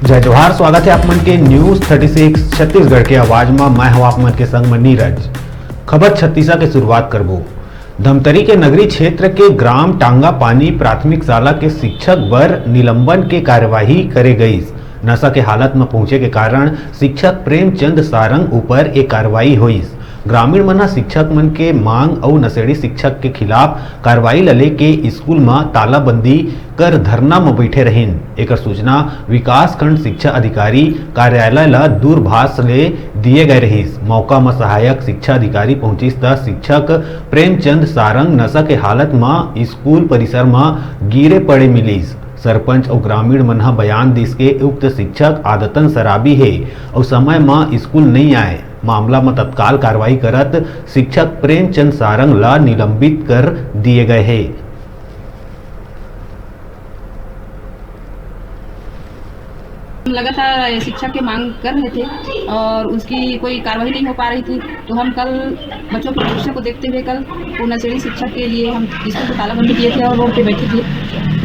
जय जोहार। स्वागत है आप मन के न्यूज 36 छत्तीसगढ़ के आवाज में। मैं हूं आप मन के संग में नीरज। खबर छत्तीसा के शुरुआत करबो। धमतरी के नगरी क्षेत्र के ग्राम टांगा पानी प्राथमिक शाला के शिक्षक बर निलंबन के कार्यवाही करे गई। नशा के हालत में पहुंचे के कारण शिक्षक प्रेमचंद सारंग ऊपर एक कार्रवाई हुई। ग्रामीण मन शिक्षक मन के मांग और नशेड़ी शिक्षक के खिलाफ कार्रवाई लले के स्कूल में तालाबंदी कर धरना में बैठे रहिन। एक सूचना विकास खंड शिक्षा अधिकारी कार्यालय ला दूरभाष ले दिए गए रहिस। मौका में सहायक शिक्षा अधिकारी पहुंचिस त शिक्षक प्रेमचंद सारंग नशा के हालत में स्कूल परिसर में गिरे पड़े मिलिस। सरपंच और ग्रामीण मन बयान दिस के उक्त शिक्षक आदतन शराबी है और समय में स्कूल नहीं आए। मामला में तत्काल कार्रवाई करत शिक्षक प्रेमचंद सारंग ला निलंबित कर दिए गए हैं। लगातार शिक्षक की मांग कर रहे थे और उसकी कोई कार्रवाई नहीं हो पा रही थी, तो हम कल बच्चों के भविष्य को देखते हुए कल वो नशेड़ी शिक्षक के लिए हम स्कूल को तालाबंदी किए थे और रोड पे बैठे थे।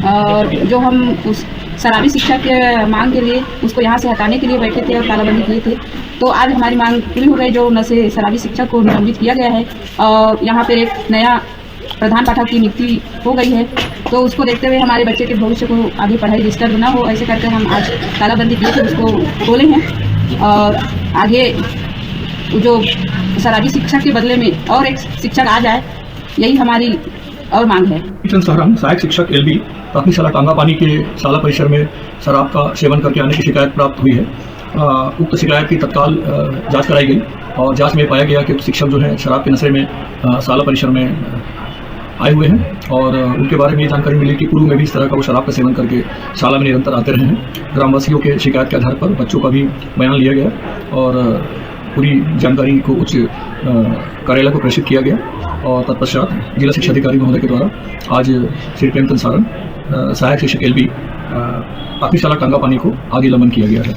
और जो हम उस शराबी शिक्षक के मांग के लिए उसको यहाँ से हटाने के लिए बैठे थे और तालाबंदी किए थे, तो आज हमारी मांग पूरी हो गई। जो नशे शराबी शिक्षक को निलंबित किया गया है और यहाँ पर एक नया प्रधान पाठक की नियुक्ति हो गई है, तो उसको देखते हुए हमारे बच्चे के भविष्य को आगे पढ़ाई डिस्टर्ब ना हो, ऐसे करके हम आज तालाबंदी किए थे उसको खोले हैं। और आगे जो शराबी शिक्षक के बदले में और एक शिक्षक आ जाए, यही हमारी और मांग है। प्रेमचंद सारंग सहायक शिक्षक एलबी प्राथमिक शाला टांगा पानी के शाला परिसर में शराब का सेवन करके आने की शिकायत प्राप्त हुई है। उक्त शिकायत की तत्काल जांच कराई गई और जांच में पाया गया कि शिक्षक जो है शराब के नशे में शाला परिसर में आए हुए हैं और उनके बारे में ये जानकारी मिली कि पूर्व में भी इस तरह का वो शराब का सेवन करके शाला में निरंतर आते रहे हैं। ग्रामवासियों के शिकायत के आधार पर बच्चों का भी बयान लिया गया और पूरी जानकारी को उच्च कार्यालय को प्रेषित किया गया और तत्पश्चात जिला शिक्षा अधिकारी महोदय के द्वारा आज श्री प्रेमचंद सारंग सहायक शिक्षक एलबी प्राथमिक शाला टांगा पानी को आगे निलंबन किया गया है।